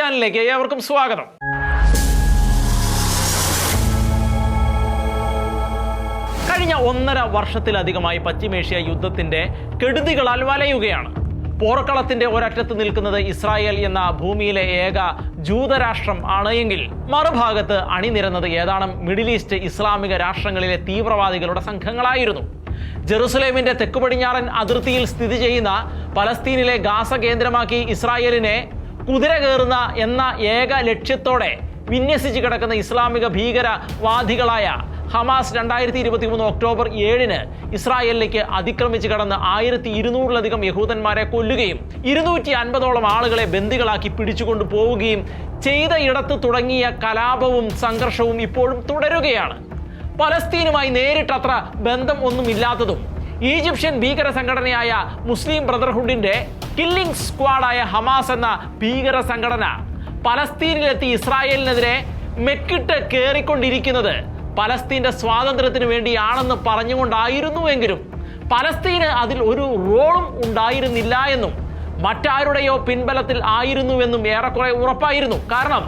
ചാനലിലേക്ക് ഏവർക്കും സ്വാഗതം. കഴിഞ്ഞ 1.5 വർഷത്തിലധികമായി പശ്ചിമേഷ്യ യുദ്ധത്തിന്റെ കെടുതികളാൽ വലയുകയാണ്. പോർക്കളത്തിന്റെ ഒരറ്റത്ത് നിൽക്കുന്നത് ഇസ്രായേൽ എന്ന ഭൂമിയിലെ ഏക ജൂതരാഷ്ട്രം ആണ് എങ്കിൽ മറുഭാഗത്ത് അണിനിരന്നത് ഏതാനും മിഡിൽ ഈസ്റ്റ് ഇസ്ലാമിക രാഷ്ട്രങ്ങളിലെ തീവ്രവാദികളുടെ സംഘങ്ങളായിരുന്നു. ജെറുസലേമിന്റെ തെക്കു പടിഞ്ഞാറൻ അതിർത്തിയിൽ സ്ഥിതി ചെയ്യുന്ന പലസ്തീനിലെ ഗാസ കേന്ദ്രമാക്കി ഇസ്രായേലിനെ കുതിര കയറുന്ന എന്ന ഏക ലക്ഷ്യത്തോടെ വിന്യസിച്ച് കിടക്കുന്ന ഇസ്ലാമിക ഭീകരവാദികളായ ഹമാസ് 2023 ഒക്ടോബർ 7 ഇസ്രായേലിലേക്ക് അതിക്രമിച്ച് കടന്ന് 1200-ലധികം യഹൂദന്മാരെ കൊല്ലുകയും 250ഓളം ആളുകളെ ബന്ദികളാക്കി പിടിച്ചുകൊണ്ടു പോവുകയും ചെയ്ത ഇടത്ത് തുടങ്ങിയ കലാപവും സംഘർഷവും ഇപ്പോഴും തുടരുകയാണ്. പലസ്തീനുമായി നേരിട്ടത്ര ബന്ധം ഒന്നുമില്ലാത്തതും ഈജിപ്ഷ്യൻ ഭീകര സംഘടനയായ മുസ്ലിം ബ്രദർഹുഡിന്റെ കില്ലിംഗ് സ്ക്വാഡായ ഹമാസ് എന്ന ഭീകര സംഘടന പലസ്തീനിലെത്തി ഇസ്രായേലിനെതിരെ മെക്കിട്ട് കയറിക്കൊണ്ടിരിക്കുന്നത് പലസ്തീന്റെ സ്വാതന്ത്ര്യത്തിന് വേണ്ടിയാണെന്ന് പറഞ്ഞുകൊണ്ടായിരുന്നുവെങ്കിലും പലസ്തീന് അതിൽ ഒരു റോളും ഉണ്ടായിരുന്നില്ല എന്നും മറ്റാരുടെയോ പിൻബലത്തിൽ ആയിരുന്നുവെന്നും ഏറെക്കുറെ ഉറപ്പായിരുന്നു. കാരണം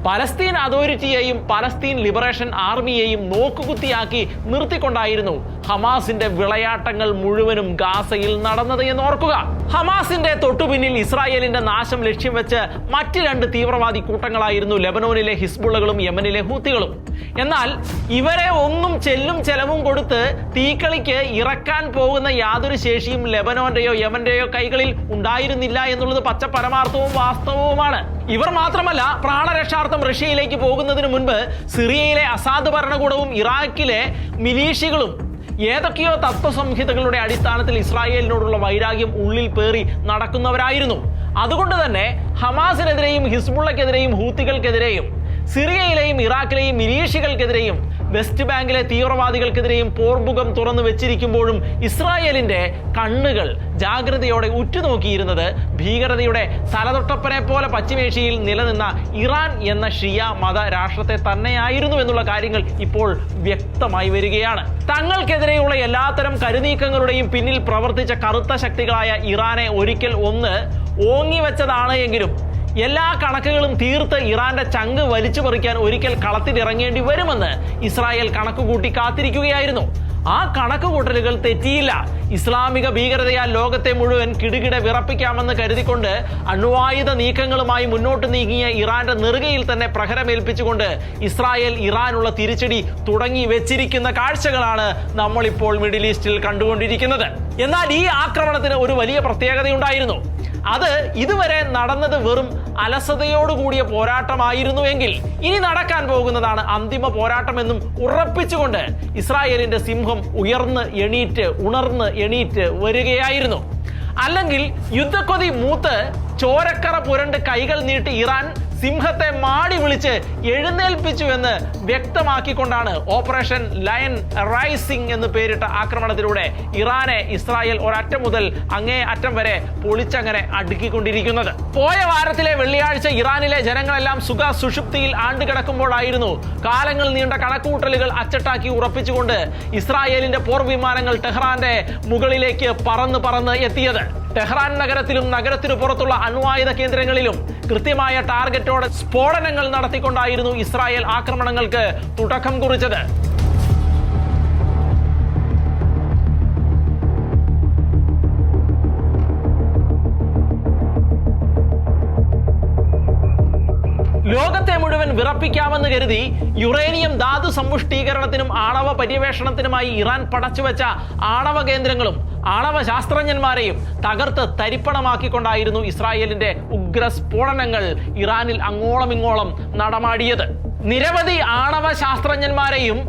പലസ്തീൻ അതോറിറ്റിയെയും പലസ്തീൻ ലിബറേഷൻ ആർമിയെയും നോക്കുകുത്തിയാക്കി നിർത്തിക്കൊണ്ടായിരുന്നു ഹമാസിന്റെ വിളയാട്ടങ്ങൾ മുഴുവനും ഗാസയിൽ നടന്നത് എന്ന് ഓർക്കുക. ഹമാസിന്റെ തൊട്ടുപിന്നിൽ ഇസ്രായേലിന്റെ നാശം ലക്ഷ്യം വെച്ച് മറ്റ് 2 തീവ്രവാദി കൂട്ടങ്ങളായിരുന്നു ലെബനോനിലെ ഹിസ്ബുള്ളകളും യമനിലെ ഹൂത്തികളും. എന്നാൽ ഇവരെ ഒന്നും ചെല്ലും ചെലവും കൊടുത്ത് തീക്കളിക്ക് ഇറക്കാൻ പോകുന്ന യാതൊരു ശേഷിയും ലെബനോന്റെയോ യമന്റെയോ കൈകളിൽ ഉണ്ടായിരുന്നില്ല എന്നുള്ളത് പച്ച പരമാർത്ഥവും വാസ്തവവുമാണ്. ഇവർ മാത്രമല്ല, പ്രാണരക്ഷാർത്ഥം റഷ്യയിലേക്ക് പോകുന്നതിന് മുൻപ് സിറിയയിലെ അസാദ് ഭരണകൂടവും ഇറാഖിലെ മിലീഷ്യകളും ഏതൊക്കെയോ തത്വസംഹിതകളുടെ അടിസ്ഥാനത്തിൽ ഇസ്രായേലിനോടുള്ള വൈരാഗ്യം ഉള്ളിൽ പേറി നടക്കുന്നവരായിരുന്നു. അതുകൊണ്ട് തന്നെ ഹമാസിനെതിരെയും ഹിസ്ബുള്ളക്കെതിരെയും ഹൂത്തികൾക്കെതിരെയും സിറിയയിലെയും ഇറാഖിലെയും മിലീഷ്യകൾക്കെതിരെയും വെസ്റ്റ് ബാങ്കിലെ തീവ്രവാദികൾക്കെതിരെയും പോർമുഖം തുറന്നു വെച്ചിരിക്കുമ്പോഴും ഇസ്രായേലിന്റെ കണ്ണുകൾ ജാഗ്രതയോടെ ഉറ്റുനോക്കിയിരുന്നത് ഭീകരതയുടെ തലതൊട്ടപ്പനെ പോലെ പശ്ചിമേഷ്യയിൽ നിലനിന്ന ഇറാൻ എന്ന ഷിയ മത രാഷ്ട്രത്തെ തന്നെയായിരുന്നു എന്നുള്ള കാര്യങ്ങൾ ഇപ്പോൾ വ്യക്തമായി വരികയാണ്. തങ്ങൾക്കെതിരെയുള്ള എല്ലാത്തരം കരുനീക്കങ്ങളുടെയും പിന്നിൽ പ്രവർത്തിച്ച കറുത്ത ശക്തികളായ ഇറാനെ ഒരിക്കൽ ഒന്ന് ഓങ്ങിവെച്ചതാണ് എങ്കിലും എല്ലാ കണക്കുകളും തീർത്ത് ഇറാന്റെ ചങ്ക് വലിച്ചു പറിക്കാൻ ഒരിക്കൽ കളത്തിലിറങ്ങേണ്ടി വരുമെന്ന് ഇസ്രായേൽ കണക്കുകൂട്ടി കാത്തിരിക്കുകയായിരുന്നു. ആ കണക്കുകൂട്ടലുകൾ തെറ്റിയില്ല. ഇസ്ലാമിക ഭീകരതയാൽ ലോകത്തെ മുഴുവൻ കിടുകിട വിറപ്പിക്കാമെന്ന് കരുതിക്കൊണ്ട് അണ്വായുധ നീക്കങ്ങളുമായി മുന്നോട്ട് നീങ്ങിയ ഇറാന്റെ നെറുകയിൽ തന്നെ പ്രഹരമേൽപ്പിച്ചുകൊണ്ട് ഇസ്രായേൽ ഇറാനുള്ള തിരിച്ചടി തുടങ്ങി വെച്ചിരിക്കുന്ന കാഴ്ചകളാണ് നമ്മളിപ്പോൾ മിഡിൽ ഈസ്റ്റിൽ കണ്ടുകൊണ്ടിരിക്കുന്നത്. എന്നാൽ ഈ ആക്രമണത്തിന് ഒരു വലിയ പ്രത്യേകതയുണ്ടായിരുന്നു. അത് ഇതുവരെ നടന്നത് വെറും അലസതയോടുകൂടിയ പോരാട്ടമായിരുന്നുവെങ്കിൽ ഇനി നടക്കാൻ പോകുന്നതാണ് അന്തിമ പോരാട്ടമെന്നും ഉറപ്പിച്ചുകൊണ്ട് ഇസ്രായേലിന്റെ സിംഹം ഉണർന്ന് എണീറ്റ് വരികയായിരുന്നു. അല്ലെങ്കിൽ യുദ്ധക്കൊതി മൂത്ത് ചോരക്കറ പുരണ്ട് കൈകൾ നീട്ടി ഇറാൻ സിംഹത്തെ മാടി വിളിച്ച് എഴുന്നേൽപ്പിച്ചു എന്ന് വ്യക്തമാക്കിക്കൊണ്ടാണ് ഓപ്പറേഷൻ ലയൺ റൈസിംഗ് എന്ന് പേരിട്ട ആക്രമണത്തിലൂടെ ഇറാനെ ഇസ്രായേൽ ഒരറ്റം മുതൽ അങ്ങേ അറ്റം വരെ പൊളിച്ചങ്ങനെ അടുക്കിക്കൊണ്ടിരിക്കുന്നത്. പോയ വാരത്തിലെ വെള്ളിയാഴ്ച ഇറാനിലെ ജനങ്ങളെല്ലാം സുഷുപ്തിയിൽ ആണ്ടുകിടക്കുമ്പോഴായിരുന്നു കാലങ്ങൾ നീണ്ട കണക്കുകൂട്ടലുകൾ അച്ചട്ടാക്കി ഉറപ്പിച്ചുകൊണ്ട് ഇസ്രായേലിന്റെ പോർവിമാനങ്ങൾ ടെഹ്റാന്റെ മുകളിലേക്ക് പറന്ന് എത്തിയത്. ടെഹ്റാൻ നഗരത്തിലും നഗരത്തിനു പുറത്തുള്ള അണ്വായുധ കേന്ദ്രങ്ങളിലും കൃത്യമായ ടാർഗറ്റോടെ സ്ഫോടനങ്ങൾ നടത്തിക്കൊണ്ടായിരുന്നു ഇസ്രായേൽ ആക്രമണങ്ങൾക്ക് തുടക്കം കുറിച്ചത്. ലോകത്തെ മുഴുവൻ വിറപ്പിക്കാമെന്ന് കരുതി യുറേനിയം ധാതു സമ്പുഷ്ടീകരണത്തിനും ആണവ പര്യവേഷണത്തിനുമായി ഇറാൻ പടച്ചുവെച്ച ആണവ കേന്ദ്രങ്ങളും ആണവ ശാസ്ത്രജ്ഞന്മാരെയും തകർത്ത് തരിപ്പണമാക്കിക്കൊണ്ടായിരുന്നു ഇസ്രായേലിന്റെ ഉഗ്ര സ്ഫോടനങ്ങൾ ഇറാനിൽ അങ്ങോളം ഇങ്ങോളം നടമാടിയത്. നിരവധി ആണവ ശാസ്ത്രജ്ഞന്മാരെയും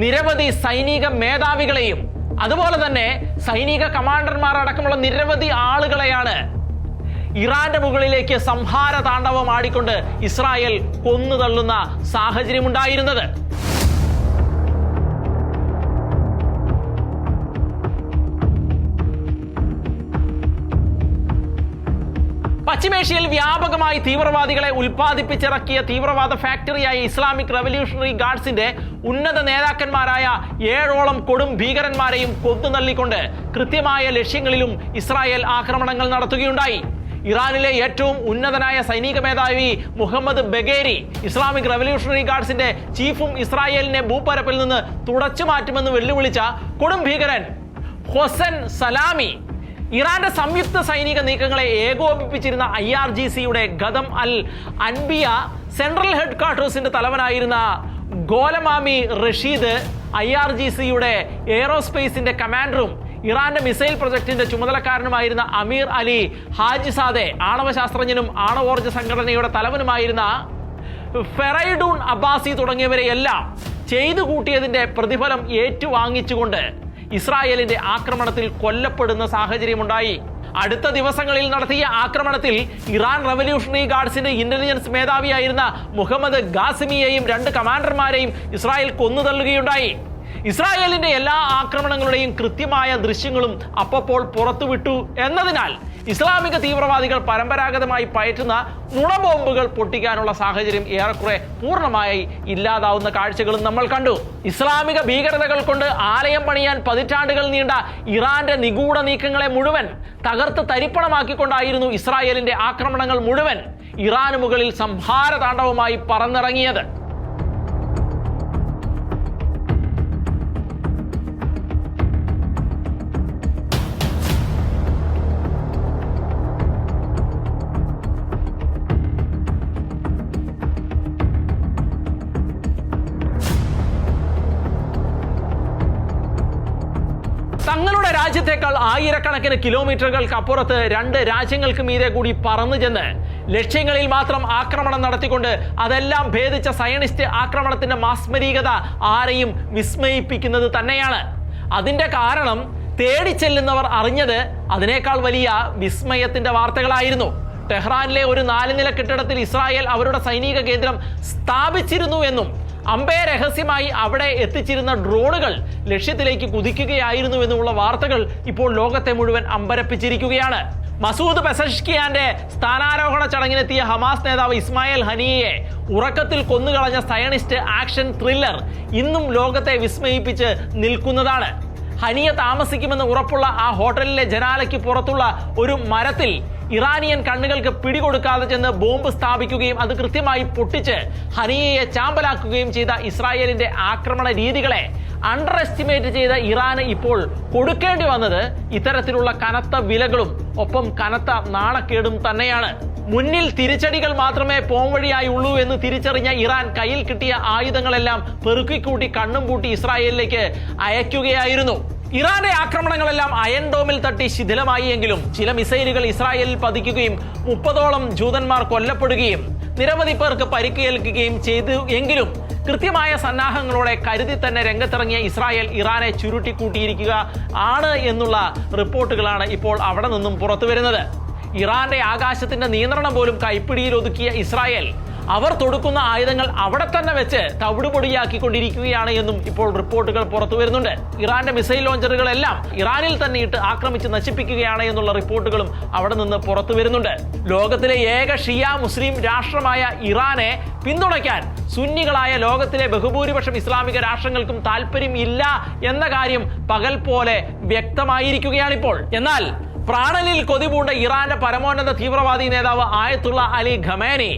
നിരവധി സൈനിക മേധാവികളെയും അതുപോലെ തന്നെ സൈനിക കമാൻഡർമാർ അടക്കമുള്ള നിരവധി ആളുകളെയാണ് ഇറാന്റെ മുകളിലേക്ക് സംഹാര താണ്ഡവം ആടിക്കൊണ്ട് ഇസ്രായേൽ കൊന്നുതള്ളുന്ന സാഹചര്യമുണ്ടായിരുന്നത്. പശ്ചിമേഷ്യയിൽ വ്യാപകമായി തീവ്രവാദികളെ ഉൽപ്പാദിപ്പിച്ചിറക്കിയ തീവ്രവാദ ഫാക്ടറിയായ ഇസ്ലാമിക് റവല്യൂഷണറി ഗാർഡ്സിന്റെ ഉന്നത നേതാക്കന്മാരായ 7ഓളം കൊടും ഭീകരന്മാരെയും കൊന്നുതള്ളിക്കൊണ്ട് കൃത്യമായ ലക്ഷ്യങ്ങളിലും ഇസ്രായേൽ ആക്രമണങ്ങൾ നടത്തുകയുണ്ടായി. ഇറാനിലെ ഏറ്റവും ഉന്നതനായ സൈനിക മേധാവി മുഹമ്മദ് ബഗേരി ഇസ്ലാമിക് റവല്യൂഷണറി ഗാർഡ്സിന്റെ ചീഫും ഇസ്രായേലിനെ ഭൂപരപ്പിൽ നിന്ന് തുടച്ചു മാറ്റുമെന്ന് വെല്ലുവിളിച്ച കൊടും ഭീകരൻ ഹൊസൻ സലാമി ഇറാന്റെ സംയുക്ത സൈനിക നീക്കങ്ങളെ ഏകോപിപ്പിച്ചിരുന്ന IRGCയുടെ ഗദം അൽ അൻബിയ സെൻട്രൽ ഹെഡ് ക്വാർട്ടേഴ്സിന്റെ തലവനായിരുന്ന ഗോലമാമി റഷീദ്, IRGCയുടെ എയറോസ്പേസിന്റെ കമാൻഡറും ഇറാന്റെ മിസൈൽ പ്രൊജക്ടിന്റെ ചുമതലക്കാരനുമായിരുന്ന അമീർ അലി ഹാജിസാദെ, ആണവശാസ്ത്രജ്ഞനും ആണവോർജ്ജ സംഘടനയുടെ തലവനുമായിരുന്ന ഫെറൈഡൂൺ അബ്ബാസി തുടങ്ങിയവരെയെല്ലാം ചെയ്തു കൂട്ടിയതിന്റെ പ്രതിഫലം ഏറ്റുവാങ്ങിച്ചുകൊണ്ട് ഇസ്രായേലിന്റെ ആക്രമണത്തിൽ കൊല്ലപ്പെടുന്ന സാഹചര്യമുണ്ടായി. അടുത്ത ദിവസങ്ങളിൽ നടത്തിയ ആക്രമണത്തിൽ ഇറാൻ റവല്യൂഷണറി ഗാർഡ്സിന്റെ ഇന്റലിജൻസ് മേധാവിയായിരുന്ന മുഹമ്മദ് ഖാസിമിയെയും 2 കമാൻഡർമാരെയും ഇസ്രായേൽ കൊന്നുതള്ളുകയുണ്ടായി. ഇസ്രായേലിന്റെ എല്ലാ ആക്രമണങ്ങളുടെയും കൃത്യമായ ദൃശ്യങ്ങളും അപ്പോൾ പുറത്തുവിട്ടു എന്നതിനാൽ ഇസ്ലാമിക തീവ്രവാദികൾ പരമ്പരാഗതമായി പയറ്റുന്ന നുണബോംബുകൾ പൊട്ടിക്കാനുള്ള സാഹചര്യം ഏറെക്കുറെ പൂർണ്ണമായി ഇല്ലാതാവുന്ന കാഴ്ചകളും നമ്മൾ കണ്ടു. ഇസ്ലാമിക ഭീകരതകൾ കൊണ്ട് ആലയം പണിയാൻ പതിറ്റാണ്ടുകൾ നീണ്ട ഇറാന്റെ നിഗൂഢ നീക്കങ്ങളെ മുഴുവൻ തകർത്ത് തരിപ്പണമാക്കിക്കൊണ്ടായിരുന്നു ഇസ്രായേലിന്റെ ആക്രമണങ്ങൾ മുഴുവൻ ഇറാന് മുകളിൽ സംഹാര താണ്ഡവമായി പറന്നിറങ്ങിയത്. തങ്ങളുടെ രാജ്യത്തേക്കാൾ ആയിരക്കണക്കിന് കിലോമീറ്ററുകൾക്ക് അപ്പുറത്ത് 2 രാജ്യങ്ങൾക്ക് മീതെ കൂടി പറന്നു ചെന്ന് ലക്ഷ്യങ്ങളിൽ മാത്രം ആക്രമണം നടത്തിക്കൊണ്ട് അതെല്ലാം ഭേദിച്ച സയനിസ്റ്റ് ആക്രമണത്തിന്റെ മാസ്മരീകത ആരെയും വിസ്മയിപ്പിക്കുന്നത് തന്നെയാണ്. അതിന്റെ കാരണം തേടിച്ചെല്ലുന്നവർ അറിഞ്ഞത് അതിനേക്കാൾ വലിയ വിസ്മയത്തിന്റെ വാർത്തകളായിരുന്നു. ടെഹ്റാനിലെ ഒരു 4 നില കെട്ടിടത്തിൽ ഇസ്രായേൽ അവരുടെ സൈനിക കേന്ദ്രം സ്ഥാപിച്ചിരുന്നു എന്നും അമ്പേ രഹസ്യമായി അവിടെ എത്തിച്ചിരുന്ന ഡ്രോണുകൾ ലക്ഷ്യത്തിലേക്ക് കുതിക്കുകയായിരുന്നുവെന്നുമുള്ള വാർത്തകൾ ഇപ്പോൾ ലോകത്തെ മുഴുവൻ അമ്പരപ്പിച്ചിരിക്കുകയാണ്. മസൂദ് പെസഷ്കിയാന്റെ സ്ഥാനാരോഹണ ചടങ്ങിനെത്തിയ ഹമാസ് നേതാവ് ഇസ്മായിൽ ഹനിയയെ ഉറക്കത്തിൽ കൊന്നുകളഞ്ഞ സയനിസ്റ്റ് ആക്ഷൻ ത്രില്ലർ ഇന്നും ലോകത്തെ വിസ്മയിപ്പിച്ച് നിൽക്കുന്നതാണ്. ഹനിയ താമസിക്കുമെന്ന് ഉറപ്പുള്ള ആ ഹോട്ടലിലെ ജനാലയ്ക്ക് പുറത്തുള്ള ഒരു മരത്തിൽ ഇറാനിയൻ കണ്ണുകൾക്ക് പിടികൊടുക്കാതെ ചെന്ന് ബോംബ് സ്ഥാപിക്കുകയും അത് കൃത്യമായി പൊട്ടിച്ച് ഹനിയയെ ചാമ്പലാക്കുകയും ചെയ്ത ഇസ്രായേലിന്റെ ആക്രമണ രീതികളെ അണ്ടർ എസ്റ്റിമേറ്റ് ചെയ്ത ഇറാന് ഇപ്പോൾ കൊടുക്കേണ്ടി വന്നത് ഇത്തരത്തിലുള്ള കനത്ത വിലകളും ഒപ്പം കനത്ത നാണക്കേടും തന്നെയാണ്. മുന്നിൽ തിരിച്ചടികൾ മാത്രമേ പോംവഴിയായി ഉള്ളൂ എന്ന് തിരിച്ചറിഞ്ഞ ഇറാൻ കയ്യിൽ കിട്ടിയ ആയുധങ്ങളെല്ലാം പെറുക്കിക്കൂട്ടി കണ്ണും പൂട്ടി ഇസ്രായേലിലേക്ക് അയക്കുകയായിരുന്നു. ഇറാന്റെ ആക്രമണങ്ങളെല്ലാം അയൺ ഡോമിൽ തട്ടി ശിഥിലമായി എങ്കിലും ചില മിസൈലുകൾ ഇസ്രായേലിൽ പതിക്കുകയും 30ഓളം ജൂതന്മാർ കൊല്ലപ്പെടുകയും നിരവധി പേർക്ക് പരിക്കേൽക്കുകയും ചെയ്തു. എങ്കിലും കൃത്യമായ സന്നാഹങ്ങളോടെ കരുതി തന്നെ രംഗത്തിറങ്ങിയ ഇസ്രായേൽ ഇറാനെ ചുരുട്ടിക്കൂട്ടിയിരിക്കുക ആണ് എന്നുള്ള റിപ്പോർട്ടുകളാണ് ഇപ്പോൾ അവിടെ നിന്നും പുറത്തു വരുന്നത്. ഇറാന്റെ ആകാശത്തിന്റെ നിയന്ത്രണം പോലും കൈപ്പിടിയിൽ ഒതുക്കിയ ഇസ്രായേൽ അവർ തൊടുക്കുന്ന ആയുധങ്ങൾ അവിടെ തന്നെ വെച്ച് തവിടുപൊടിയാക്കിക്കൊണ്ടിരിക്കുകയാണ് എന്നും ഇപ്പോൾ റിപ്പോർട്ടുകൾ പുറത്തു വരുന്നുണ്ട്. ഇറാന്റെ മിസൈൽ ലോഞ്ചറുകളെല്ലാം ഇറാനിൽ തന്നെ ഇട്ട് ആക്രമിച്ച് നശിപ്പിക്കുകയാണ് എന്നുള്ള റിപ്പോർട്ടുകളും അവിടെ നിന്ന് പുറത്തു വരുന്നുണ്ട്. ലോകത്തിലെ ഏക ഷിയ മുസ്ലിം രാഷ്ട്രമായ ഇറാനെ പിന്തുണയ്ക്കാൻ സുന്നികളായ ലോകത്തിലെ ബഹുഭൂരിപക്ഷം ഇസ്ലാമിക രാഷ്ട്രങ്ങൾക്കും താല്പര്യം ഇല്ല എന്ന കാര്യം പകൽ പോലെ വ്യക്തമായിരിക്കുകയാണിപ്പോൾ. എന്നാൽ പ്രാണനിൽ കൊതിപൂണ്ട ഇറാന്റെ പരമോന്നത തീവ്രവാദി നേതാവ് ആയത്തുള്ള അലി ഖമേനി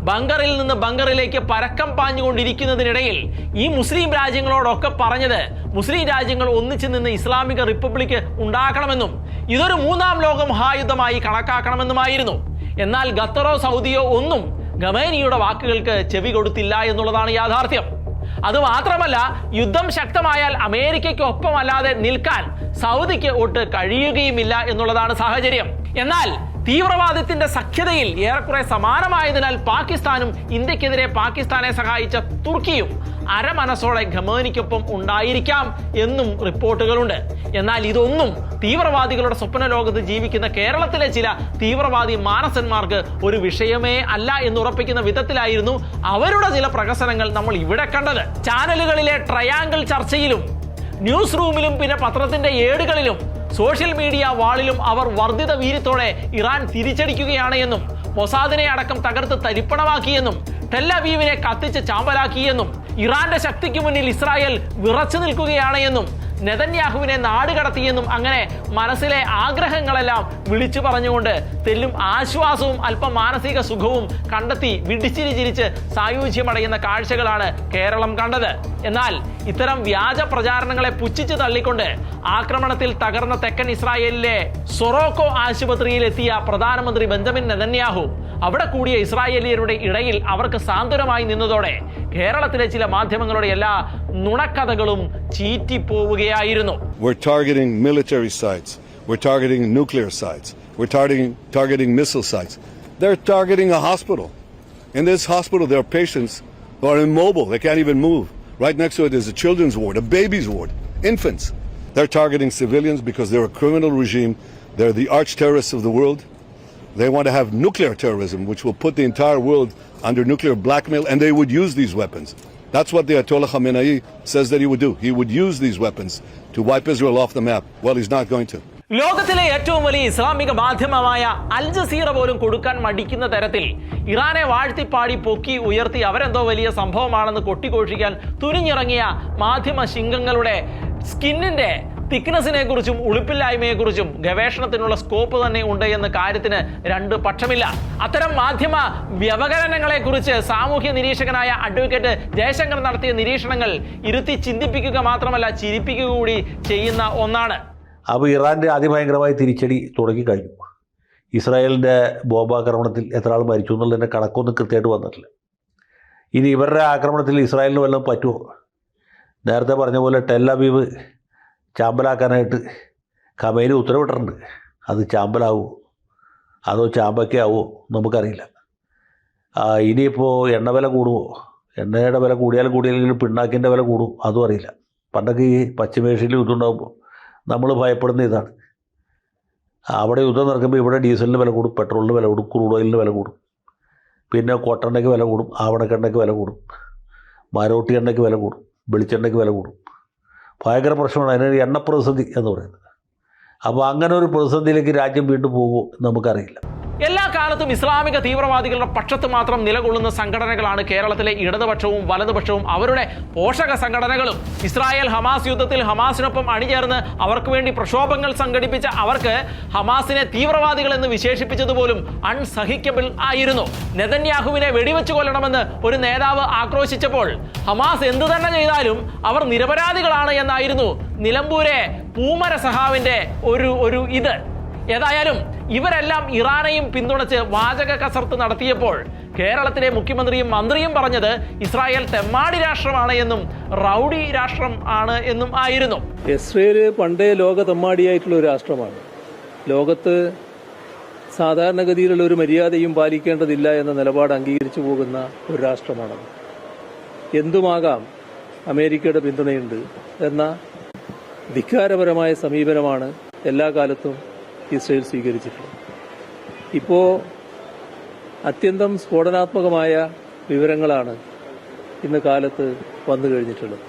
ബങ്കറിൽ നിന്ന് ബങ്കറിലേക്ക് പരക്കം പാഞ്ഞുകൊണ്ടിരിക്കുന്നതിനിടയിൽ ഈ മുസ്ലിം രാജ്യങ്ങളോടൊക്കെ പറഞ്ഞത് മുസ്ലിം രാജ്യങ്ങൾ ഒന്നിച്ചു നിന്ന് ഇസ്ലാമിക റിപ്പബ്ലിക് ഉണ്ടാക്കണമെന്നും ഇതൊരു 3ാം ലോക മഹായുദ്ധമായി കണക്കാക്കണമെന്നുമായിരുന്നു. എന്നാൽ ഖത്തറോ സൗദിയോ ഒന്നും ഖമേനിയുടെ വാക്കുകൾക്ക് ചെവി കൊടുത്തില്ല എന്നുള്ളതാണ് യാഥാർത്ഥ്യം. അതുമാത്രമല്ല, യുദ്ധം ശക്തമായാൽ അമേരിക്കയ്ക്ക് ഒപ്പമല്ലാതെ നിൽക്കാൻ സൗദിക്ക് ഒട്ട് കഴിയുകയുമില്ല എന്നുള്ളതാണ് സാഹചര്യം. എന്നാൽ തീവ്രവാദത്തിന്റെ സഖ്യതയിൽ ഏറെക്കുറെ സമാനമായതിനാൽ പാകിസ്ഥാനും ഇന്ത്യക്കെതിരെ പാകിസ്ഥാനെ സഹായിച്ച തുർക്കിയും അരമനസ്സോടെ ഖമേനിക്കൊപ്പം ഉണ്ടായിരിക്കാം എന്നും റിപ്പോർട്ടുകളുണ്ട്. എന്നാൽ ഇതൊന്നും തീവ്രവാദികളുടെ സ്വപ്ന ലോകത്ത് ജീവിക്കുന്ന കേരളത്തിലെ ചില തീവ്രവാദി മാനസന്മാർക്ക് ഒരു വിഷയമേ അല്ല എന്നുറപ്പിക്കുന്ന വിധത്തിലായിരുന്നു അവരുടെ ചില പ്രഹസനങ്ങൾ നമ്മൾ ഇവിടെ കണ്ടത്. ചാനലുകളിലെ ട്രയാങ്കിൾ ചർച്ചയിലും ന്യൂസ് റൂമിലും പിന്നെ പത്രത്തിന്റെ ഏടുകളിലും സോഷ്യൽ മീഡിയ വാളിലും അവർ വർദ്ധിത വീര്യത്തോടെ ഇറാൻ തിരിച്ചടിക്കുകയാണ് എന്നും മൊസാദിനെ അടക്കം തകർത്ത് തരിപ്പണമാക്കിയെന്നും ടെൽ അവീവിനെ കത്തിച്ച് ചാമ്പലാക്കിയെന്നും ഇറാന്റെ ശക്തിക്ക് മുന്നിൽ ഇസ്രായേൽ വിറച്ചു നിൽക്കുകയാണ് എന്നും നെതന്യാഹുവിനെ നാടുകടത്തിയെന്നും അങ്ങനെ മനസ്സിലെ ആഗ്രഹങ്ങളെല്ലാം വിളിച്ചു പറഞ്ഞുകൊണ്ട് തെല്ലും ആശ്വാസവും അല്പം മാനസിക സുഖവും കണ്ടെത്തി വിടിച്ചിരി ചിരിച്ച് സായുജ്യമടയുന്ന കാഴ്ചകളാണ് കേരളം കണ്ടത്. എന്നാൽ ഇത്തരം വ്യാജ പ്രചാരണങ്ങളെ പുച്ഛിച്ച് തള്ളിക്കൊണ്ട് ആക്രമണത്തിൽ തകർന്ന തെക്കൻ ഇസ്രായേലിലെ സൊറോക്കോ ആശുപത്രിയിലെത്തിയ പ്രധാനമന്ത്രി ബെഞ്ചമിൻ നെതന്യാഹു അവിടെ കൂടിയ ഇസ്രായേലിയരുടെ ഇടയിൽ അവർക്ക് സാന്ത്വനമായി നിന്നതോടെ കേരളത്തിലെ ചില മാധ്യമങ്ങളുടെ എല്ലാ നുണക്കഥകളും ചീറ്റിപ്പോവുകയായിരുന്നു. We're targeting military sites. We're targeting nuclear sites. We're targeting missile sites. They're targeting a hospital. In this hospital, there are patients who are immobile. They can't even move. Right next to it is a children's ward, a baby's ward, infants. They're targeting civilians because they're a criminal regime. They're the arch terrorists of the world. They want to have nuclear terrorism, which will put the entire world under nuclear blackmail, and they would use these weapons. That's what the Ayatollah Khamenei says that he would do. He would use these weapons to wipe Israel off the map. Well, he's not going to. ലോകത്തിലെ ഏറ്റവും വലിയ ഇസ്ലാമിക മാധ്യമമായ അൽ Jazeera പോലും കൊടുക്കാൻ മടിക്കുന്ന തരത്തിൽ ഇറാനെ വാഴ്ത്തിപ്പാടി പൊക്കി ഉയർത്തി അവരെന്തോ വലിയ സംഭവമാണെന്ന് കൊട്ടിഘോഷിക്കാൻ തുനിഞ്ഞിറങ്ങിയ മാധ്യമ ശിങ്കങ്ങളുടെ സ്കിന്നിന്റെ തിക്നെസ്സിനെ കുറിച്ചും ഉളുപ്പില്ലായ്മയെക്കുറിച്ചും ഗവേഷണത്തിനുള്ള സ്കോപ്പ് തന്നെ ഉണ്ട് എന്ന കാര്യത്തിന് രണ്ട് പക്ഷമില്ല. അത്തരം മാധ്യമ വ്യവകലനങ്ങളെ കുറിച്ച് സാമൂഹ്യ നിരീക്ഷകനായ അഡ്വക്കേറ്റ് ജയശങ്കർ നടത്തിയ നിരീക്ഷണങ്ങൾ ഇരുത്തി ചിന്തിപ്പിക്കുക മാത്രമല്ല ചിരിപ്പിക്കുക കൂടി ചെയ്യുന്ന ഒന്നാണ്. അപ്പോൾ ഇറാൻ്റെ അതിഭയങ്കരമായ തിരിച്ചടി തുടങ്ങിക്കഴിഞ്ഞു. ഇസ്രായേലിൻ്റെ ബോംബാക്രമണത്തിൽ എത്ര ആൾ മരിച്ചു എന്നുള്ളതിൻ്റെ കണക്കൊന്നും കൃത്യമായിട്ട് വന്നിട്ടില്ല. ഇനി ഇവരുടെ ആക്രമണത്തിൽ ഇസ്രായേലിന് വല്ലതും പറ്റുമോ? നേരത്തെ പറഞ്ഞ പോലെ ടെൽ-അവീവ് ചാമ്പലാക്കാനായിട്ട് ഖമേനി ഉത്തരവിട്ടിട്ടുണ്ട്. അത് ചാമ്പലാവോ അതോ ചാമ്പയ്ക്കാവോ നമുക്കറിയില്ല. ഇനിയിപ്പോൾ എണ്ണ വില കൂടുമോ? എണ്ണയുടെ വില കൂടിയാലും പിണ്ണാക്കിൻ്റെ വില കൂടും, അതും അറിയില്ല. പണ്ടൊക്കെ ഈ പശ്ചിമേഷ്യയിൽ യുദ്ധം ഉണ്ടാകുമ്പോൾ നമ്മൾ ഭയപ്പെടുന്ന ഇതാണ്. അവിടെ യുദ്ധം നടക്കുമ്പോൾ ഇവിടെ ഡീസലിന് വില കൂടും, പെട്രോളിന് വില കൂടും, ക്രൂഡ് ഓയിലിന് വില കൂടും, പിന്നെ കോട്ടെണ്ണയ്ക്ക് വില കൂടും, ആവണക്കെണ്ണയ്ക്ക് വില കൂടും, മരോട്ടി എണ്ണയ്ക്ക് വില കൂടും, വെളിച്ചെണ്ണയ്ക്ക് വില കൂടും. ഭയങ്കര പ്രശ്നമാണ്. അതിന് എണ്ണ പ്രതിസന്ധി എന്ന് പറയുന്നത്. അപ്പോൾ അങ്ങനെ ഒരു പ്രതിസന്ധിയിലേക്ക് രാജ്യം വീണ്ടും പോകുമോ നമുക്കറിയില്ല. എല്ലാ കാലത്തും ഇസ്ലാമിക തീവ്രവാദികളുടെ പക്ഷത്ത് മാത്രം നിലകൊള്ളുന്ന സംഘടനകളാണ് കേരളത്തിലെ ഇടതുപക്ഷവും വലതുപക്ഷവും അവരുടെ പോഷക സംഘടനകളും. ഇസ്രായേൽ ഹമാസ് യുദ്ധത്തിൽ ഹമാസിനൊപ്പം അണിചേർന്ന് അവർക്ക് വേണ്ടി പ്രക്ഷോഭങ്ങൾ സംഘടിപ്പിച്ച അവർക്ക് ഹമാസിനെ തീവ്രവാദികൾ എന്ന് വിശേഷിപ്പിച്ചതുപോലും അൺസഹിക്കബിൾ ആയിരുന്നു. നെതന്യാഹുവിനെ വെടിവെച്ച് കൊല്ലണമെന്ന് ഒരു നേതാവ് ആക്രോശിച്ചപ്പോൾ ഹമാസ് എന്തു തന്നെ ചെയ്താലും അവർ നിരപരാധികളാണ് എന്നായിരുന്നു നിലമ്പൂരെ പൂമര സഹാവിന്റെ ഒരു ഇത്. ഏതായാലും ഇവരെല്ലാം ഇറാനെയും പിന്തുണച്ച് വാചക കസർത്ത് നടത്തിയപ്പോൾ കേരളത്തിലെ മുഖ്യമന്ത്രിയും മന്ത്രിയും പറഞ്ഞത് ഇസ്രായേൽ തെമ്മാടി രാഷ്ട്രമാണ് എന്നും റൗഡി രാഷ്ട്രം ആണ് എന്നും ആയിരുന്നു. ഇസ്രായേൽ പണ്ടേ ലോക തെമ്മാടിയായിട്ടുള്ള ഒരു രാഷ്ട്രമാണ്. ലോകത്ത് സാധാരണഗതിയിലുള്ള ഒരു മര്യാദയും പാലിക്കേണ്ടതില്ല എന്ന നിലപാട് അംഗീകരിച്ചു പോകുന്ന ഒരു രാഷ്ട്രമാണത്. എന്തുമാകാം, അമേരിക്കയുടെ പിന്തുണയുണ്ട് എന്ന ധിക്കാരപരമായ സമീപനമാണ് എല്ലാ കാലത്തും ഇസ്രായേൽ സ്വീകരിച്ചിട്ടുള്ളത്. ഇപ്പോൾ അത്യന്തം സ്ഫോടനാത്മകമായ വിവരങ്ങളാണ് ഇന്ന് കാലത്ത് വന്നു കഴിഞ്ഞിട്ടുള്ളത്.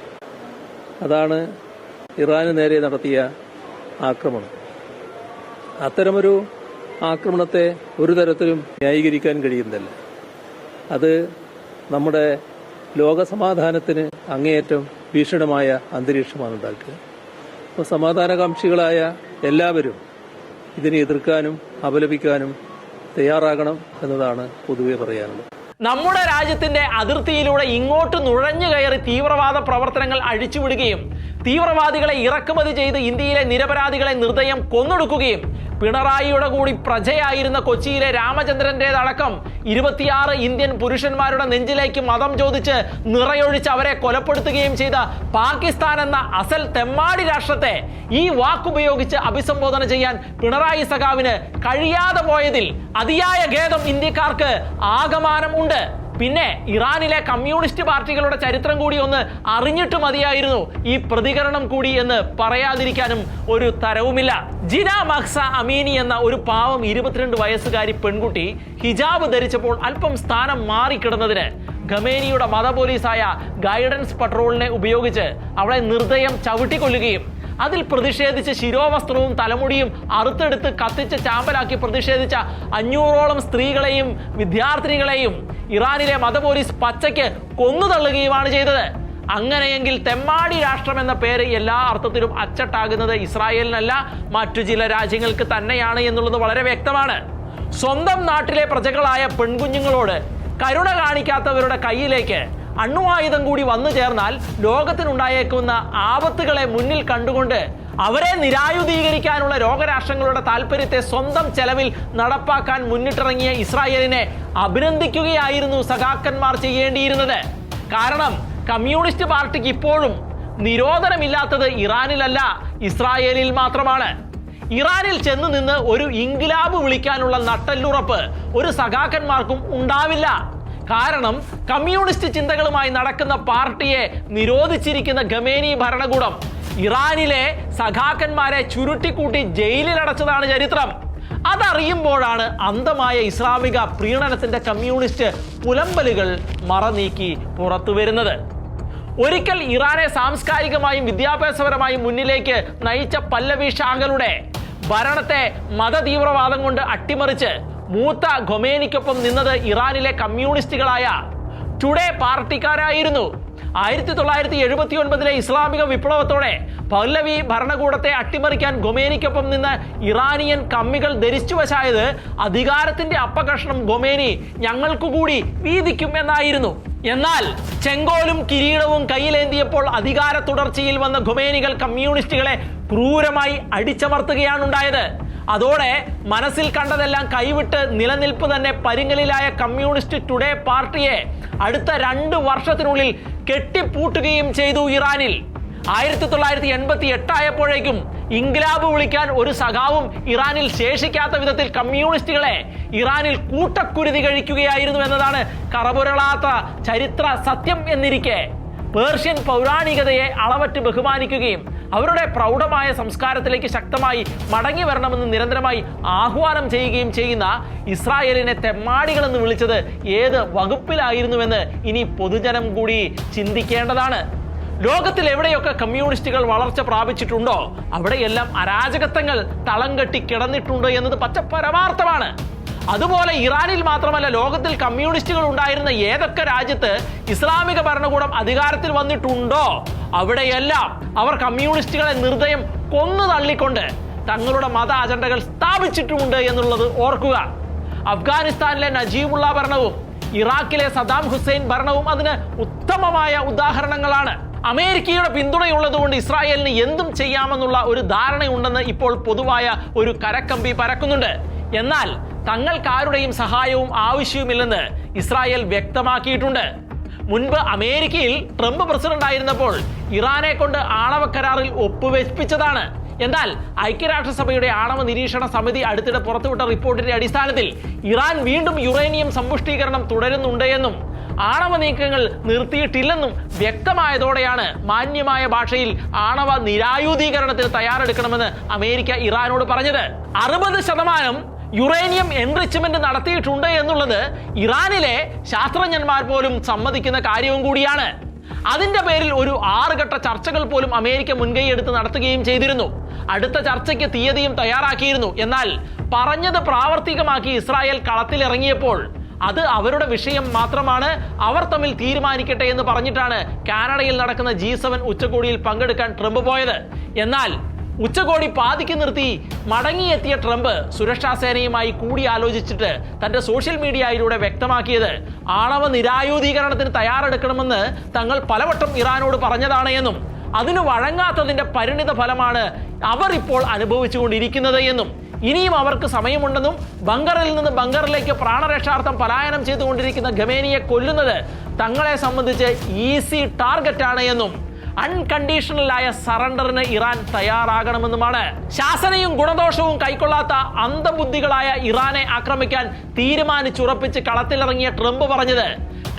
അതാണ് ഇറാന് നേരെ നടത്തിയ ആക്രമണം. അത്തരമൊരു ആക്രമണത്തെ ഒരു തരത്തിലും ന്യായീകരിക്കാൻ കഴിയുന്നില്ല. അത് നമ്മുടെ ലോകസമാധാനത്തിന് അങ്ങേയറ്റം ഭീഷണമായ അന്തരീക്ഷമാണ് ഉണ്ടാക്കുക. അപ്പോൾ സമാധാനകാംക്ഷികളായ എല്ലാവരും ഇതിനെ എതിർക്കാനും അപലപിക്കാനും തയ്യാറാകണം എന്നതാണ് പൊതുവെ പറയാനുള്ളത്. നമ്മുടെ രാജ്യത്തിന്റെ അതിർത്തിയിലൂടെ ഇങ്ങോട്ട് നുഴഞ്ഞു കയറി തീവ്രവാദ പ്രവർത്തനങ്ങൾ അഴിച്ചുവിടുകയും തീവ്രവാദികളെ ഇറക്കുമതി ചെയ്ത് ഇന്ത്യയിലെ നിരപരാധികളെ നിർദ്ദയം കൊന്നൊടുക്കുകയും പിണറായിയുടെ കൂടി പ്രജയായിരുന്ന കൊച്ചിയിലെ രാമചന്ദ്രന്റേതടക്കം 26 ഇന്ത്യൻ പുരുഷന്മാരുടെ നെഞ്ചിലേക്ക് മതം ചോദിച്ച് നിറയൊഴിച്ച് അവരെ കൊലപ്പെടുത്തുകയും ചെയ്ത പാകിസ്ഥാൻ എന്ന അസൽ തെമ്മാടി രാഷ്ട്രത്തെ ഈ വാക്കുപയോഗിച്ച് അഭിസംബോധന ചെയ്യാൻ പിണറായി സഖാവിന് കഴിയാതെ പോയതിൽ അതിയായ ഖേദം ഇന്ത്യക്കാർക്ക് ആകമാനം ഉണ്ട്. പിന്നെ ഇറാനിലെ കമ്മ്യൂണിസ്റ്റ് പാർട്ടികളുടെ ചരിത്രം കൂടി ഒന്ന് അറിഞ്ഞിട്ട് മതിയായിരുന്നു ഈ പ്രതികരണം കൂടി എന്ന് പറയാതിരിക്കാനും ഒരു തരവുമില്ല. ജിന മഹ്സ അമീനി എന്ന ഒരു പാവം 22 വയസ്സുകാരി പെൺകുട്ടി ഹിജാബ് ധരിച്ചപ്പോൾ അല്പം സ്ഥാനം മാറിക്കിടന്നതിന് ഖമേനിയുടെ മത പോലീസായ ഗൈഡൻസ് പട്രോളിനെ ഉപയോഗിച്ച് അവളെ നിർദ്ദയം ചവിട്ടിക്കൊല്ലുകയും അതിൽ പ്രതിഷേധിച്ച് ശിരോവസ്ത്രവും തലമുടിയും അറുത്തെടുത്ത് കത്തിച്ച് ചാമ്പലാക്കി പ്രതിഷേധിച്ച 500ഓളം സ്ത്രീകളെയും വിദ്യാർത്ഥിനികളെയും ഇറാനിലെ മത പോലീസ് പച്ചയ്ക്ക് കൊന്നുതള്ളുകയുമാണ് ചെയ്തത്. അങ്ങനെയെങ്കിൽ തെമ്മാടി രാഷ്ട്രം എന്ന പേര് എല്ലാ അർത്ഥത്തിലും അച്ചട്ടാകുന്നത് ഇസ്രായേലിനല്ല, മറ്റു ചില രാജ്യങ്ങൾക്ക് തന്നെയാണ് എന്നുള്ളത് വളരെ വ്യക്തമാണ്. സ്വന്തം നാട്ടിലെ പ്രജകളായ പെൺകുഞ്ഞുങ്ങളോട് കരുണ കാണിക്കാത്തവരുടെ കയ്യിലേക്ക് അണ്വായുധം കൂടി വന്നു ചേർന്നാൽ ലോകത്തിനുണ്ടായേക്കുന്ന ആപത്തുകളെ മുന്നിൽ കണ്ടുകൊണ്ട് അവരെ നിരായുധീകരിക്കാനുള്ള ലോകരാഷ്ട്രങ്ങളുടെ താല്പര്യത്തെ സ്വന്തം ചെലവിൽ നടപ്പാക്കാൻ മുന്നിട്ടിറങ്ങിയ ഇസ്രായേലിനെ അഭിനന്ദിക്കുകയായിരുന്നു സഖാക്കന്മാർ ചെയ്യേണ്ടിയിരുന്നത്. കാരണം കമ്മ്യൂണിസ്റ്റ് പാർട്ടിക്ക് ഇപ്പോഴും നിരോധനമില്ലാത്തത് ഇറാനിലല്ല, ഇസ്രായേലിൽ മാത്രമാണ്. ഇറാനിൽ ചെന്ന് നിന്ന് ഒരു ഇൻക്ലാബ് വിളിക്കാനുള്ള നട്ടെല്ലുറപ്പ് ഒരു സഖാക്കന്മാർക്കും ഉണ്ടാവില്ല. കാരണം കമ്മ്യൂണിസ്റ്റ് ചിന്തകളുമായി നടക്കുന്ന പാർട്ടിയെ നിരോധിച്ചിരിക്കുന്ന ഖമേനി ഭരണകൂടം ഇറാനിലെ സഖാക്കന്മാരെ ചുരുട്ടിക്കൂട്ടി ജയിലിലടച്ചതാണ് ചരിത്രം. അതറിയുമ്പോഴാണ് അന്ധമായ ഇസ്ലാമിക പ്രീണനത്തിന്റെ കമ്മ്യൂണിസ്റ്റ് പുലമ്പലുകൾ മറനീക്കി പുറത്തു വരുന്നത്. ഒരിക്കൽ ഇറാനെ സാംസ്കാരികമായും വിദ്യാഭ്യാസപരമായും മുന്നിലേക്ക് നയിച്ച പല്ലവി ഷാകളുടെ ഭരണത്തെ മതതീവ്രവാദം കൊണ്ട് അട്ടിമറിച്ച് മൂത്ത ഖൊമേനിക്കൊപ്പം നിന്നത് ഇറാനിലെ കമ്മ്യൂണിസ്റ്റുകളായ ടുഡേ പാർട്ടിക്കാരായിരുന്നു. 1979 ഇസ്ലാമിക വിപ്ലവത്തോടെ പഹ്ലവി ഭരണകൂടത്തെ അട്ടിമറിക്കാൻ ഖൊമേനിക്കൊപ്പം നിന്ന് ഇറാനിയൻ കമ്മികൾ ധരിച്ചു വശായത് അധികാരത്തിന്റെ അപ്പകഷ്ണം ഖൊമേനി ഞങ്ങൾക്കു കൂടി വീതിക്കും എന്നായിരുന്നു. എന്നാൽ ചെങ്കോലും കിരീടവും കയ്യിലേന്തിയപ്പോൾ അധികാര തുടർച്ചയിൽ വന്ന ഖൊമേനികൾ കമ്മ്യൂണിസ്റ്റുകളെ ക്രൂരമായി അടിച്ചമർത്തുകയാണുണ്ടായത്. അതോടെ മനസ്സിൽ കണ്ടതെല്ലാം കൈവിട്ട് നിലനിൽപ്പ് തന്നെ പരിങ്ങലിലായ കമ്മ്യൂണിസ്റ്റ് ടുഡേ പാർട്ടിയെ അടുത്ത 2 വർഷത്തിനുള്ളിൽ കെട്ടിപ്പൂട്ടുകയും ചെയ്തു ഇറാനിൽ. 1988 ആയപ്പോഴേക്കും ഇൻക്ലാബ് വിളിക്കാൻ ഒരു സഖാവും ഇറാനിൽ ശേഷിക്കാത്ത വിധത്തിൽ കമ്മ്യൂണിസ്റ്റുകളെ ഇറാനിൽ കൂട്ടക്കുരുതി കഴിക്കുകയായിരുന്നു എന്നതാണ് കറപുരളാത്ത ചരിത്ര സത്യം എന്നിരിക്കെ പേർഷ്യൻ പൗരാണികതയെ അളവറ്റ് ബഹുമാനിക്കുകയും അവരുടെ പ്രൗഢമായ സംസ്കാരത്തിലേക്ക് ശക്തമായി മടങ്ങി വരണമെന്ന് നിരന്തരമായി ആഹ്വാനം ചെയ്യുകയും ചെയ്യുന്ന ഇസ്രായേലിനെ തെമ്മാടികളെന്ന് വിളിച്ചത് ഏത് വകുപ്പിലായിരുന്നുവെന്ന് ഇനി പൊതുജനം കൂടി ചിന്തിക്കേണ്ടതാണ്. ലോകത്തിൽ എവിടെയൊക്കെ കമ്മ്യൂണിസ്റ്റുകൾ വളർച്ച പ്രാപിച്ചിട്ടുണ്ടോ അവിടെയെല്ലാം അരാജകത്വങ്ങൾ തളം കെട്ടി കിടന്നിട്ടുണ്ട് എന്നത് പച്ച പരമാർത്ഥമാണ്. അതുപോലെ ഇറാനിൽ മാത്രമല്ല, ലോകത്തിൽ കമ്മ്യൂണിസ്റ്റുകൾ ഉണ്ടായിരുന്ന ഏതൊക്കെ രാജ്യത്ത് ഇസ്ലാമിക ഭരണകൂടം അധികാരത്തിൽ വന്നിട്ടുണ്ടോ അവിടെയെല്ലാം അവർ കമ്മ്യൂണിസ്റ്റുകളെ നിർദ്ദയം കൊന്നു തള്ളിക്കൊണ്ട് തങ്ങളുടെ മത അജണ്ടകൾ സ്ഥാപിച്ചിട്ടുമുണ്ട് എന്നുള്ളത് ഓർക്കുക. അഫ്ഗാനിസ്ഥാനിലെ നജീബുള്ള ഭരണവും ഇറാഖിലെ സദാം ഹുസൈൻ ഭരണവും അതിന് ഉത്തമമായ ഉദാഹരണങ്ങളാണ്. അമേരിക്കയുടെ പിന്തുണയുള്ളതുകൊണ്ട് ഇസ്രായേലിന് എന്തും ചെയ്യാമെന്നുള്ള ഒരു ധാരണയുണ്ടെന്ന് ഇപ്പോൾ പൊതുവായ ഒരു കരക്കമ്പി പരക്കുന്നുണ്ട്. എന്നാൽ തങ്ങൾക്കാരുടെയും സഹായവും ആവശ്യവുമില്ലെന്ന് ഇസ്രായേൽ വ്യക്തമാക്കിയിട്ടുണ്ട്. മുൻപ് അമേരിക്കയിൽ ട്രംപ് പ്രസിഡന്റ് ആയിരുന്നപ്പോൾ ഇറാനെ കൊണ്ട് ആണവ കരാറിൽ ഒപ്പുവെപ്പിച്ചതാണ്. എന്നാൽ ഐക്യരാഷ്ട്രസഭയുടെ ആണവ നിരീക്ഷണ സമിതി അടുത്തിടെ പുറത്തുവിട്ട റിപ്പോർട്ടിന്റെ അടിസ്ഥാനത്തിൽ ഇറാൻ വീണ്ടും യുറേനിയം സമ്പുഷ്ടീകരണം തുടരുന്നുണ്ട് എന്നും ആണവ നീക്കങ്ങൾ നിർത്തിയിട്ടില്ലെന്നും വ്യക്തമായതോടെയാണ് മാന്യമായ ഭാഷയിൽ ആണവ നിരായുധീകരണത്തിന് തയ്യാറെടുക്കണമെന്ന് അമേരിക്ക ഇറാനോട് പറഞ്ഞത്. 60% യുറേനിയം എൻറിച്ച്മെന്റ് നടത്തിയിട്ടുണ്ട് എന്നുള്ളത് ഇറാനിലെ ശാസ്ത്രജ്ഞന്മാർ പോലും സമ്മതിക്കുന്ന കാര്യവും കൂടിയാണ്. അതിന്റെ പേരിൽ ഒരു 6 ഘട്ട ചർച്ചകൾ പോലും അമേരിക്ക മുൻകൈയെടുത്ത് നടത്തുകയും ചെയ്തിരുന്നു. അടുത്ത ചർച്ചയ്ക്ക് തീയതിയും തയ്യാറാക്കിയിരുന്നു. എന്നാൽ പറഞ്ഞത് പ്രാവർത്തികമാക്കി ഇസ്രായേൽ കളത്തിലിറങ്ങിയപ്പോൾ അത് അവരുടെ വിഷയം മാത്രമാണ്, അവർ തമ്മിൽ തീരുമാനിക്കട്ടെ എന്ന് പറഞ്ഞിട്ടാണ് കാനഡയിൽ നടക്കുന്ന G7 ഉച്ചകോടിയിൽ പങ്കെടുക്കാൻ ട്രംപ് പോയത്. എന്നാൽ ഉച്ചകോടി പാതിക്ക് നിർത്തി മടങ്ങിയെത്തിയ ട്രംപ് സുരക്ഷാ സേനയുമായി കൂടിയാലോചിച്ചിട്ട് തന്റെ സോഷ്യൽ മീഡിയയിലൂടെ വ്യക്തമാക്കിയത് ആണവ നിരായുധീകരണത്തിന് തയ്യാറെടുക്കണമെന്ന് തങ്ങൾ പലവട്ടം ഇറാനോട് പറഞ്ഞതാണ് എന്നും അതിന് വഴങ്ങാത്തതിന്റെ പരിണിത ഫലമാണ് അവർ ഇപ്പോൾ അനുഭവിച്ചുകൊണ്ടിരിക്കുന്നത് എന്നും ഇനിയും അവർക്ക് സമയമുണ്ടെന്നും ബങ്കറിൽ നിന്ന് ബങ്കറിലേക്ക് പ്രാണരക്ഷാർത്ഥം പലായനം ചെയ്തുകൊണ്ടിരിക്കുന്ന ഖമേനിയെ കൊല്ലുന്നത് തങ്ങളെ സംബന്ധിച്ച് ഈസി ടാർഗറ്റാണ് എന്നും അൺകണ്ടീഷണലായ സറണ്ടറിന് ഇറാൻ തയ്യാറാകണമെന്നുമാണ്. ശാസനയും ഗുണദോഷവും കൈക്കൊള്ളാത്ത അന്ധബുദ്ധികളായ ഇറാനെ ആക്രമിക്കാൻ തീരുമാനിച്ചുറപ്പിച്ച് കളത്തിലിറങ്ങിയ ട്രംപ് പറഞ്ഞത്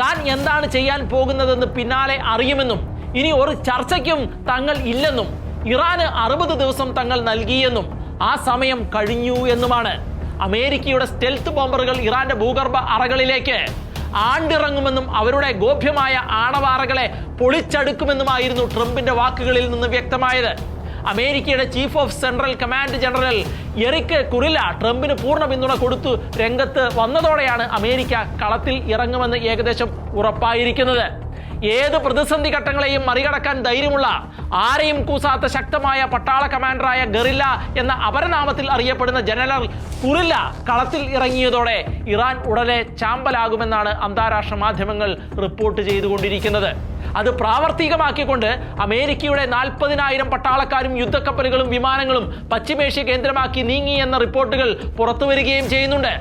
താൻ എന്താണ് ചെയ്യാൻ പോകുന്നതെന്ന് പിന്നാലെ അറിയുമെന്നും ഇനി ഒരു ചർച്ചയ്ക്കും തങ്ങൾ ഇല്ലെന്നും ഇറാന് 60 ദിവസം തങ്ങൾ നൽകിയെന്നും ആ സമയം കഴിഞ്ഞു എന്നുമാണ്. അമേരിക്കയുടെ സ്റ്റെൽത്ത് ബോംബറുകൾ ഇറാന്റെ ഭൂഗർഭ അറകളിലേക്ക് ആണ്ടിറങ്ങുമെന്നും അവരുടെ ഗോപ്യമായ ആണവ അറകളെ പൊളിച്ചടുക്കുമെന്നുമായിരുന്നു ട്രംപിന്റെ വാക്കുകളിൽ നിന്ന് വ്യക്തമായത്. അമേരിക്കയുടെ chief of central command general Eric Kurilla ട്രംപിന് പൂർണ്ണ പിന്തുണ കൊടുത്തു രംഗത്ത് വന്നതോടെയാണ് അമേരിക്ക കളത്തിൽ ഇറങ്ങുമെന്ന് ഏകദേശം ഉറപ്പായിരിക്കുന്നത്. ഏത് പ്രതിസന്ധി ഘട്ടങ്ങളെയും മറികടക്കാൻ ധൈര്യമുള്ള, ആരെയും കൂസാത്ത ശക്തമായ പട്ടാള കമാൻഡറായ ഗറില്ല എന്ന അപരനാമത്തിൽ അറിയപ്പെടുന്ന ജനറൽ കുറില്ല കളത്തിൽ ഇറങ്ങിയതോടെ ഇറാൻ ഉടനെ ചാമ്പലാകുമെന്നാണ് അന്താരാഷ്ട്ര മാധ്യമങ്ങൾ റിപ്പോർട്ട് ചെയ്തുകൊണ്ടിരിക്കുന്നത്. അത് പ്രാവർത്തികമാക്കിക്കൊണ്ട് അമേരിക്കയുടെ 40,000 പട്ടാളക്കാരും യുദ്ധക്കപ്പലുകളും വിമാനങ്ങളും പശ്ചിമേഷ്യ കേന്ദ്രമാക്കി നീങ്ങി എന്ന റിപ്പോർട്ടുകൾ പുറത്തുവരികയും ചെയ്യുന്നുണ്ട്.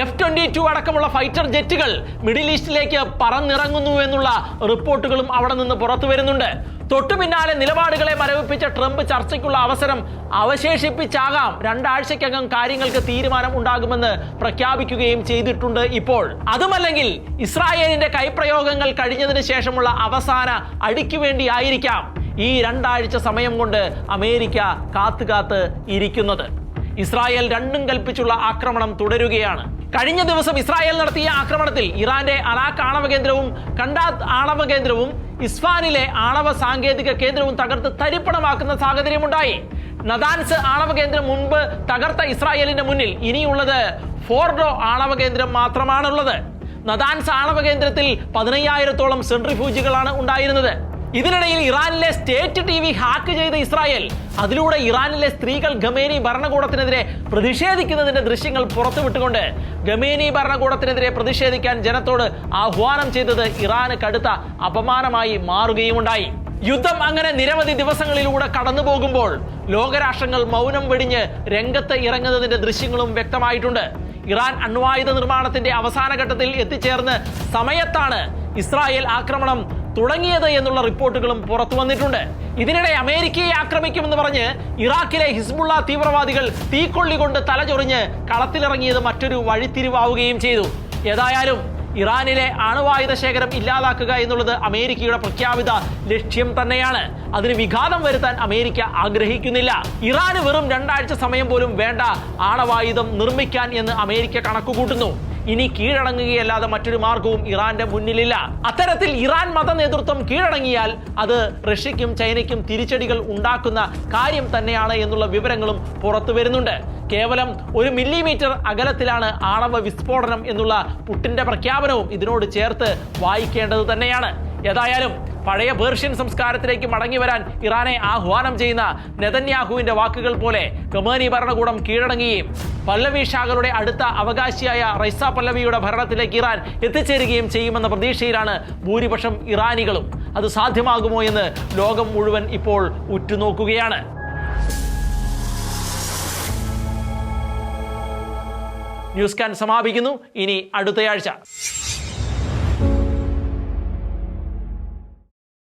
F-22 അടക്കമുള്ള ഫൈറ്റർ ജെറ്റുകൾ മിഡിൽ ഈസ്റ്റിലേക്ക് പറന്നിറങ്ങുന്നു എന്നുള്ള റിപ്പോർട്ടുകളും അവിടെ നിന്ന് പുറത്തു വരുന്നുണ്ട്. തൊട്ടു പിന്നാലെ നിലപാടുകളെ മരവിപ്പിച്ച ട്രംപ് ചർച്ചയ്ക്കുള്ള അവസരം അവശേഷിപ്പിച്ചാകാം 2 ആഴ്ചയ്ക്കകം കാര്യങ്ങൾക്ക് തീരുമാനം ഉണ്ടാകുമെന്ന് പ്രഖ്യാപിക്കുകയും ചെയ്തിട്ടുണ്ട് ഇപ്പോൾ. അതുമല്ലെങ്കിൽ ഇസ്രായേലിന്റെ കൈപ്രയോഗങ്ങൾ കഴിഞ്ഞതിന് ശേഷമുള്ള അവസാന അടിക്കു വേണ്ടിയായിരിക്കാം ഈ 2 ആഴ്ച സമയം കൊണ്ട് അമേരിക്ക കാത്തുകാത്ത് ഇരിക്കുന്നത്. ഇസ്രായേൽ രണ്ടും കൽപ്പിച്ചുള്ള ആക്രമണം തുടരുകയാണ്. കഴിഞ്ഞ ദിവസം ഇസ്രായേൽ നടത്തിയ ആക്രമണത്തിൽ ഇറാന്റെ അലാഖ് ആണവ കേന്ദ്രവും കണ്ടാത്ത് ആണവ കേന്ദ്രവും ഇസ്ഫാനിലെ ആണവ സാങ്കേതിക കേന്ദ്രവും തകർത്ത് തരിപ്പണമാക്കുന്ന സാഹചര്യമുണ്ടായി. നദാൻസ് ആണവ കേന്ദ്രം മുൻപ് തകർത്ത ഇസ്രായേലിന്റെ മുന്നിൽ ഇനിയുള്ളത് ഫോർഡോ ആണവ കേന്ദ്രം മാത്രമാണുള്ളത്. നദാൻസ് ആണവ കേന്ദ്രത്തിൽ 15,000-ഓളം സെൻട്രിഫ്യൂജുകളാണ് ഉണ്ടായിരുന്നത്. ഇതിനിടയിൽ ഇറാനിലെ സ്റ്റേറ്റ് TV ഹാക്ക് ചെയ്ത ഇസ്രായേൽ അതിലൂടെ ഇറാനിലെ സ്ത്രീകൾ ഖമേനി ഭരണകൂടത്തിനെതിരെ പ്രതിഷേധിക്കുന്നതിന്റെ ദൃശ്യങ്ങൾ പുറത്തുവിട്ടുകൊണ്ട് ഖമേനി ഭരണകൂടത്തിനെതിരെ പ്രതിഷേധിക്കാൻ ജനത്തോട് ആഹ്വാനം ചെയ്തത് ഇറാന് കടുത്ത അപമാനമായി മാറുകയുമുണ്ടായി. യുദ്ധം അങ്ങനെ നിരവധി ദിവസങ്ങളിലൂടെ കടന്നു പോകുമ്പോൾ ലോകരാഷ്ട്രങ്ങൾ മൗനം വെടിഞ്ഞ് രംഗത്ത് ഇറങ്ങുന്നതിന്റെ ദൃശ്യങ്ങളും വ്യക്തമായിട്ടുണ്ട്. ഇറാൻ അണ്വായുധ നിർമ്മാണത്തിന്റെ അവസാന ഘട്ടത്തിൽ എത്തിച്ചേർന്ന സമയത്താണ് ഇസ്രായേൽ ആക്രമണം തുടങ്ങിയത് എന്നുള്ള റിപ്പോർട്ടുകളും പുറത്തു വന്നിട്ടുണ്ട്. ഇതിനിടെ അമേരിക്കയെ ആക്രമിക്കുമെന്ന് പറഞ്ഞ് ഇറാഖിലെ ഹിസ്ബുള്ള തീവ്രവാദികൾ തീക്കൊള്ളി കൊണ്ട് തലചൊറിഞ്ഞ് കളത്തിലിറങ്ങിയത് മറ്റൊരു വഴിത്തിരിവാവുകയും ചെയ്തു. ഏതായാലും ഇറാനിലെ അണുവായുധ ശേഖരം ഇല്ലാതാക്കുക എന്നുള്ളത് അമേരിക്കയുടെ പ്രഖ്യാപിത ലക്ഷ്യം തന്നെയാണ്. അതിന് വിഘാതം വരുത്താൻ അമേരിക്ക ആഗ്രഹിക്കുന്നില്ല. ഇറാന് വെറും 2 ആഴ്ച സമയം പോലും വേണ്ട ആണവായുധം നിർമ്മിക്കാൻ എന്ന് അമേരിക്ക കണക്കുകൂട്ടുന്നു. ഇനി കീഴടങ്ങുകയല്ലാതെ മറ്റൊരു മാർഗവും ഇറാന്റെ മുന്നിലില്ല. അത്തരത്തിൽ ഇറാൻ മത നേതൃത്വം കീഴടങ്ങിയാൽ അത് റഷ്യയ്ക്കും ചൈനയ്ക്കും തിരിച്ചടികൾ ഉണ്ടാക്കുന്ന കാര്യം തന്നെയാണ് എന്നുള്ള വിവരങ്ങളും പുറത്തു വരുന്നുണ്ട്. കേവലം 1 മില്ലിമീറ്റർ അകലത്തിലാണ് ആണവ വിസ്ഫോടനം എന്നുള്ള പുട്ടിന്റെ പ്രഖ്യാപനവും ഇതിനോട് ചേർത്ത് വായിക്കേണ്ടത് തന്നെയാണ്. ഏതായാലും പഴയ പേർഷ്യൻ സംസ്കാരത്തിലേക്ക് മടങ്ങി വരാൻ ഇറാനെ ആഹ്വാനം ചെയ്യുന്ന നെതന്യാഹുവിന്റെ വാക്കുകൾ പോലെ ഖമേനി ഭരണകൂടം കീഴടങ്ങുകയും പല്ലവി ഷാകളുടെ അടുത്ത അവകാശിയായ റൈസ പല്ലവിയുടെ ഭരണത്തിലേക്ക് ഇറാൻ എത്തിച്ചേരുകയും ചെയ്യുമെന്ന പ്രതീക്ഷയിലാണ് ഭൂരിപക്ഷം ഇറാനികളും. അത് സാധ്യമാകുമോ എന്ന് ലോകം മുഴുവൻ ഇപ്പോൾ ഉറ്റുനോക്കുകയാണ്. ന്യൂസ് സ്കാൻ സമാപിക്കുന്നു. ഇനി അടുത്തയാഴ്ച.